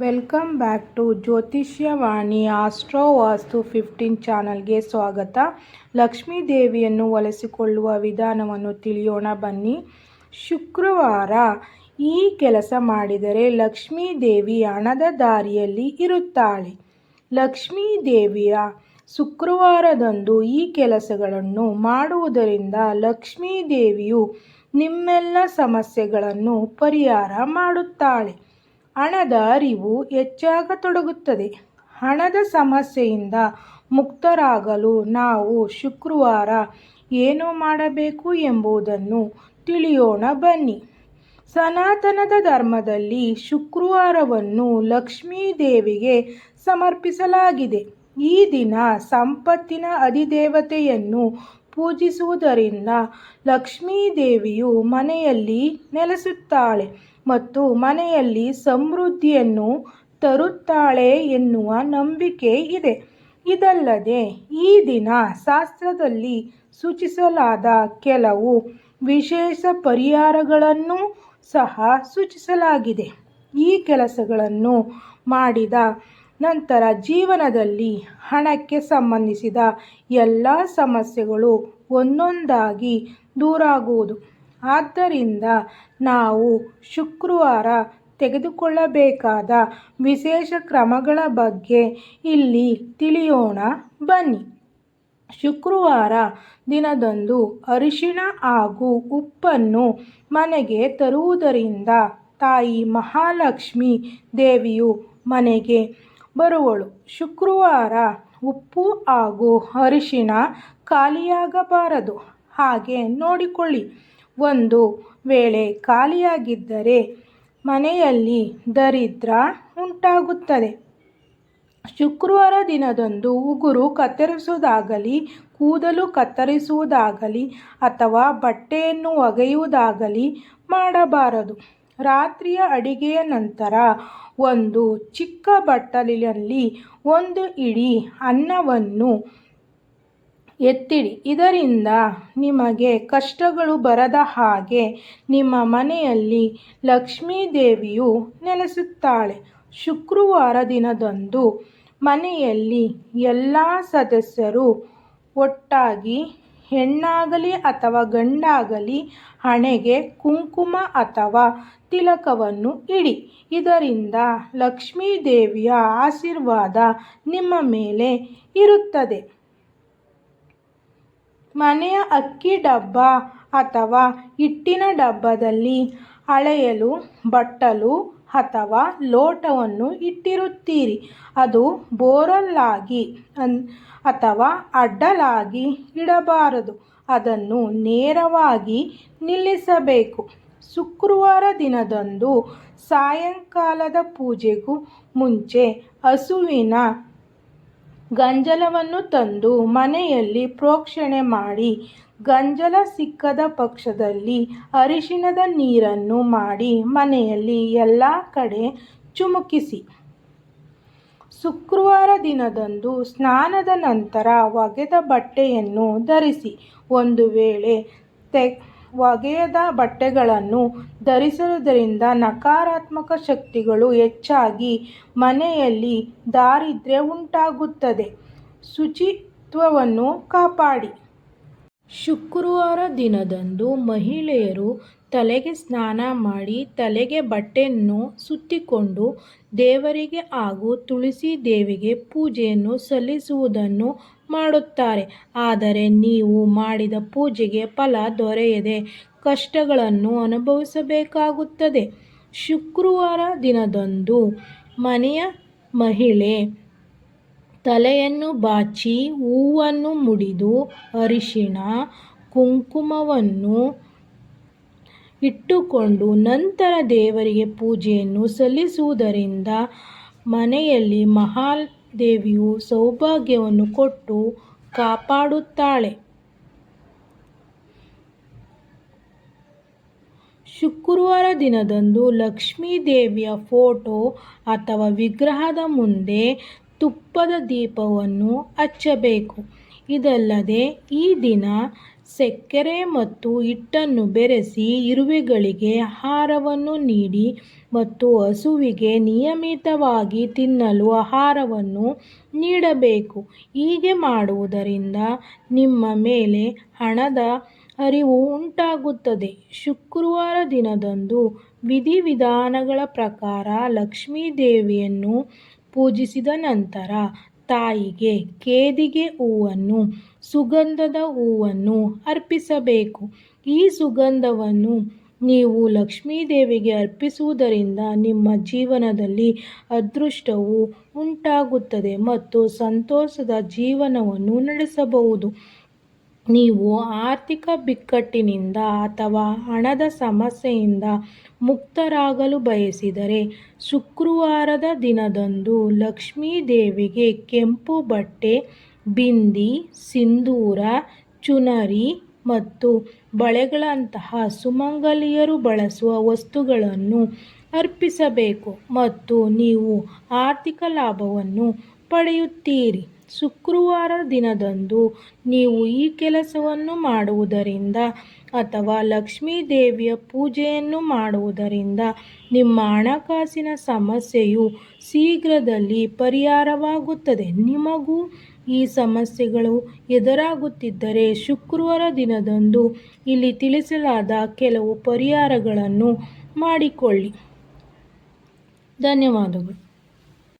Welcome back to ಜ್ಯೋತಿಷ್ಯವಾಣಿ astro ವಾಸ್ತು 15 ಚಾನಲ್ಗೆ ಸ್ವಾಗತ. ಲಕ್ಷ್ಮೀ ದೇವಿಯನ್ನು ಒಲಿಸಿಕೊಳ್ಳುವ ವಿಧಾನವನ್ನು ತಿಳಿಯೋಣ ಬನ್ನಿ. ಶುಕ್ರವಾರ ಈ ಕೆಲಸ ಮಾಡಿದರೆ ಲಕ್ಷ್ಮೀ ದೇವಿ ಹಣದ ದಾರಿಯಲ್ಲಿ ಇರುತ್ತಾಳೆ. ಲಕ್ಷ್ಮೀ ದೇವಿಯ ಶುಕ್ರವಾರದಂದು ಈ ಕೆಲಸಗಳನ್ನು ಮಾಡುವುದರಿಂದ ಲಕ್ಷ್ಮೀ ದೇವಿಯು ನಿಮ್ಮೆಲ್ಲ ಸಮಸ್ಯೆಗಳನ್ನು ಪರಿಹಾರ ಮಾಡುತ್ತಾಳೆ. ಹಣದ ಅರಿವು ಹೆಚ್ಚಾಗತೊಡಗುತ್ತದೆ. ಹಣದ ಸಮಸ್ಯೆಯಿಂದ ಮುಕ್ತರಾಗಲು ನಾವು ಶುಕ್ರವಾರ ಏನು ಮಾಡಬೇಕು ಎಂಬುದನ್ನು ತಿಳಿಯೋಣ ಬನ್ನಿ. ಸನಾತನದ ಧರ್ಮದಲ್ಲಿ ಶುಕ್ರವಾರವನ್ನು ಲಕ್ಷ್ಮೀ ದೇವಿಗೆ ಸಮರ್ಪಿಸಲಾಗಿದೆ. ಈ ದಿನ ಸಂಪತ್ತಿನ ಅಧಿದೇವತೆಯನ್ನು ಪೂಜಿಸುವುದರಿಂದ ಲಕ್ಷ್ಮೀ ದೇವಿಯು ಮನೆಯಲ್ಲಿ ನೆಲೆಸುತ್ತಾಳೆ ಮತ್ತು ಮನೆಯಲ್ಲಿ ಸಮೃದ್ಧಿಯನ್ನು ತರುತ್ತಾಳೆ ಎನ್ನುವ ನಂಬಿಕೆ ಇದೆ. ಇದಲ್ಲದೆ ಈ ದಿನ ಶಾಸ್ತ್ರದಲ್ಲಿ ಸೂಚಿಸಲಾದ ಕೆಲವು ವಿಶೇಷ ಪರಿಹಾರಗಳನ್ನು ಸಹ ಸೂಚಿಸಲಾಗಿದೆ. ಈ ಕೆಲಸಗಳನ್ನು ಮಾಡಿದ ನಂತರ ಜೀವನದಲ್ಲಿ ಹಣಕ್ಕೆ ಸಂಬಂಧಿಸಿದ ಎಲ್ಲ ಸಮಸ್ಯೆಗಳು ಒಂದೊಂದಾಗಿ ದೂರಾಗುವುದು. ಆದ್ದರಿಂದ ನಾವು ಶುಕ್ರವಾರ ತೆಗೆದುಕೊಳ್ಳಬೇಕಾದ ವಿಶೇಷ ಕ್ರಮಗಳ ಬಗ್ಗೆ ಇಲ್ಲಿ ತಿಳಿಯೋಣ ಬನ್ನಿ. ಶುಕ್ರವಾರ ದಿನದಂದು ಅರಿಶಿಣ ಹಾಗೂ ಉಪ್ಪನ್ನು ಮನೆಗೆ ತರುವುದರಿಂದ ತಾಯಿ ಮಹಾಲಕ್ಷ್ಮಿ ದೇವಿಯು ಮನೆಗೆ ಬರುವಳು. ಶುಕ್ರವಾರ ಉಪ್ಪು ಹಾಗೂ ಅರಿಶಿಣ ಖಾಲಿಯಾಗಬಾರದು, ಹಾಗೆ ನೋಡಿಕೊಳ್ಳಿ. ಒಂದು ವೇಳೆ ಖಾಲಿಯಾಗಿದ್ದರೆ ಮನೆಯಲ್ಲಿ ದರಿದ್ರ ಉಂಟಾಗುತ್ತದೆ. ಶುಕ್ರವಾರ ದಿನದಂದು ಉಗುರು ಕತ್ತರಿಸುವುದಾಗಲಿ, ಕೂದಲು ಕತ್ತರಿಸುವುದಾಗಲಿ ಅಥವಾ ಬಟ್ಟೆಯನ್ನು ಒಗೆಯುವುದಾಗಲಿ ಮಾಡಬಾರದು. ರಾತ್ರಿಯ ಅಡಿಗೆಯ ನಂತರ ಒಂದು ಚಿಕ್ಕ ಬಟ್ಟಲಿನಲ್ಲಿ ಒಂದು ಹಿಡಿ ಅನ್ನವನ್ನು ಎತ್ತಿಡಿ. ಇದರಿಂದ ನಿಮಗೆ ಕಷ್ಟಗಳು ಬರದ ಹಾಗೆ ನಿಮ್ಮ ಮನೆಯಲ್ಲಿ ಲಕ್ಷ್ಮೀ ದೇವಿಯು ನೆಲೆಸುತ್ತಾಳೆ. ಶುಕ್ರವಾರ ದಿನದಂದು ಮನೆಯಲ್ಲಿ ಎಲ್ಲ ಸದಸ್ಯರು ಒಟ್ಟಾಗಿ ಹೆಣ್ಣಾಗಲಿ ಅಥವಾ ಗಂಡಾಗಲಿ ಹಣೆಗೆ ಕುಂಕುಮ ಅಥವಾ ತಿಲಕವನ್ನು ಇಡಿ. ಇದರಿಂದ ಲಕ್ಷ್ಮೀ ದೇವಿಯ ಆಶೀರ್ವಾದ ನಿಮ್ಮ ಮೇಲೆ ಇರುತ್ತದೆ. ಮನೆಯ ಅಕ್ಕಿ ಡಬ್ಬ ಅಥವಾ ಹಿಟ್ಟಿನ ಡಬ್ಬದಲ್ಲಿ ಅಳೆಯಲು ಬಟ್ಟಲು ಅಥವಾ ಲೋಟವನ್ನು ಇಟ್ಟಿರುತ್ತೀರಿ. ಅದು ಬೋರಲಾಗಿ ಅಥವಾ ಅಡ್ಡಲಾಗಿ ಇಡಬಾರದು. ಅದನ್ನು ನೇರವಾಗಿ ನಿಲ್ಲಿಸಬೇಕು. ಶುಕ್ರವಾರ ದಿನದಂದು ಸಾಯಂಕಾಲದ ಪೂಜೆಗೂ ಮುಂಚೆ ಹಸುವಿನ ಗಂಜಲವನ್ನು ತಂದು ಮನೆಯಲ್ಲಿ ಪ್ರೋಕ್ಷಣೆ ಮಾಡಿ, ಗಂಜಲ ಸಿಕ್ಕದ ಪಕ್ಷದಲ್ಲಿ ಅರಿಶಿಣದ ನೀರನ್ನು ಮಾಡಿ ಮನೆಯಲ್ಲಿ ಎಲ್ಲ ಕಡೆ ಚಿಮುಕಿಸಿ. ಶುಕ್ರವಾರ ದಿನದಂದು ಸ್ನಾನದ ನಂತರ ಒಗೆದ ಬಟ್ಟೆಯನ್ನು ಧರಿಸಿ. ಒಂದು ವೇಳೆ ಒಗೆಯದ ಬಟ್ಟೆಗಳನ್ನು ಧರಿಸುವುದರಿಂದ ನಕಾರಾತ್ಮಕ ಶಕ್ತಿಗಳು ಹೆಚ್ಚಾಗಿ ಮನೆಯಲ್ಲಿ ದಾರಿದ್ರ್ಯ ಉಂಟಾಗುತ್ತದೆ. ಶುಚಿತ್ವವನ್ನು ಕಾಪಾಡಿ. ಶುಕ್ರವಾರ ದಿನದಂದು ಮಹಿಳೆಯರು ತಲೆಗೆ ಸ್ನಾನ ಮಾಡಿ ತಲೆಗೆ ಬಟ್ಟೆಯನ್ನು ಸುತ್ತಿಕೊಂಡು ದೇವರಿಗೆ ಹಾಗೂ ತುಳಸಿ ದೇವಿಗೆ ಪೂಜೆಯನ್ನು ಸಲ್ಲಿಸುವುದನ್ನು ಮಾಡುತ್ತಾರೆ. ಆದರೆ ನೀವು ಮಾಡಿದ ಪೂಜೆಗೆ ಫಲ ದೊರೆಯದೆ ಕಷ್ಟಗಳನ್ನು ಅನುಭವಿಸಬೇಕಾಗುತ್ತದೆ. ಶುಕ್ರವಾರ ದಿನದಂದು ಮನೆಯ ಮಹಿಳೆ ತಲೆಯನ್ನು ಬಾಚಿ ಹೂವನ್ನು ಮುಡಿದು ಅರಿಶಿಣ ಕುಂಕುಮವನ್ನು ಇಟ್ಟುಕೊಂಡು ನಂತರ ದೇವರಿಗೆ ಪೂಜೆಯನ್ನು ಸಲ್ಲಿಸುವುದರಿಂದ ಮನೆಯಲ್ಲಿ ಮಹಾದೇವಿಯು ಸೌಭಾಗ್ಯವನ್ನು ಕೊಟ್ಟು ಕಾಪಾಡುತ್ತಾಳೆ. ಶುಕ್ರವಾರ ದಿನದಂದು ಲಕ್ಷ್ಮೀ ದೇವಿಯ ಫೋಟೋ ಅಥವಾ ವಿಗ್ರಹದ ಮುಂದೆ ತುಪ್ಪದ ದೀಪವನ್ನು ಹಚ್ಚಬೇಕು. ಇದಲ್ಲದೆ ಈ ದಿನ ಸಕ್ಕರೆ ಮತ್ತು ಹಿಟ್ಟನ್ನು ಬೆರೆಸಿ ಇರುವೆಗಳಿಗೆ ಆಹಾರವನ್ನು ನೀಡಿ ಮತ್ತು ಹಸುವಿಗೆ ನಿಯಮಿತವಾಗಿ ತಿನ್ನಲು ಆಹಾರವನ್ನು ನೀಡಬೇಕು. ಹೀಗೆ ಮಾಡುವುದರಿಂದ ನಿಮ್ಮ ಮೇಲೆ ಹಣದ ಹರಿವು ಉಂಟಾಗುತ್ತದೆ. ಶುಕ್ರವಾರ ದಿನದಂದು ವಿಧಿವಿಧಾನಗಳ ಪ್ರಕಾರ ಲಕ್ಷ್ಮೀ ದೇವಿಯನ್ನು ಪೂಜಿಸಿದ ನಂತರ ತಾಯಿಗೆ ಕೇದಿಗೆ ಹೂವನ್ನು, ಸುಗಂಧದ ಹೂವನ್ನು ಅರ್ಪಿಸಬೇಕು. ಈ ಸುಗಂಧವನ್ನು ನೀವು ಲಕ್ಷ್ಮೀ ದೇವಿಗೆ ಅರ್ಪಿಸುವುದರಿಂದ ನಿಮ್ಮ ಜೀವನದಲ್ಲಿ ಅದೃಷ್ಟವು ಉಂಟಾಗುತ್ತದೆ ಮತ್ತು ಸಂತೋಷದ ಜೀವನವನ್ನು ನಡೆಸಬಹುದು. ನೀವು ಆರ್ಥಿಕ ಬಿಕ್ಕಟ್ಟಿನಿಂದ ಅಥವಾ ಹಣದ ಸಮಸ್ಯೆಯಿಂದ ಮುಕ್ತರಾಗಲು ಬಯಸಿದರೆ ಶುಕ್ರವಾರದ ದಿನದಂದು ಲಕ್ಷ್ಮೀ ದೇವಿಗೆ ಕೆಂಪು ಬಟ್ಟೆ, ಬಿಂದಿ, ಸಿಂಧೂರ, ಚುನರಿ ಮತ್ತು ಬಳೆಗಳಂತಹ ಸುಮಂಗಲಿಯರು ಬಳಸುವ ವಸ್ತುಗಳನ್ನು ಅರ್ಪಿಸಬೇಕು ಮತ್ತು ನೀವು ಆರ್ಥಿಕ ಲಾಭವನ್ನು ಪಡೆಯುತ್ತೀರಿ. ಶುಕ್ರವಾರ ದಿನದಂದು ನೀವು ಈ ಕೆಲಸವನ್ನು ಮಾಡುವುದರಿಂದ ಅಥವಾ ಲಕ್ಷ್ಮೀ ದೇವಿಯ ಪೂಜೆಯನ್ನು ಮಾಡುವುದರಿಂದ ನಿಮ್ಮ ಹಣಕಾಸಿನ ಸಮಸ್ಯೆಯು ಶೀಘ್ರದಲ್ಲಿ ಪರಿಹಾರವಾಗುತ್ತದೆ. ನಿಮಗೂ ಈ ಸಮಸ್ಯೆಗಳು ಎದುರಾಗುತ್ತಿದ್ದರೆ ಶುಕ್ರವಾರ ದಿನದಂದು ಇಲ್ಲಿ ತಿಳಿಸಲಾದ ಕೆಲವು ಪರಿಹಾರಗಳನ್ನು ಮಾಡಿಕೊಳ್ಳಿ. ಧನ್ಯವಾದಗಳು.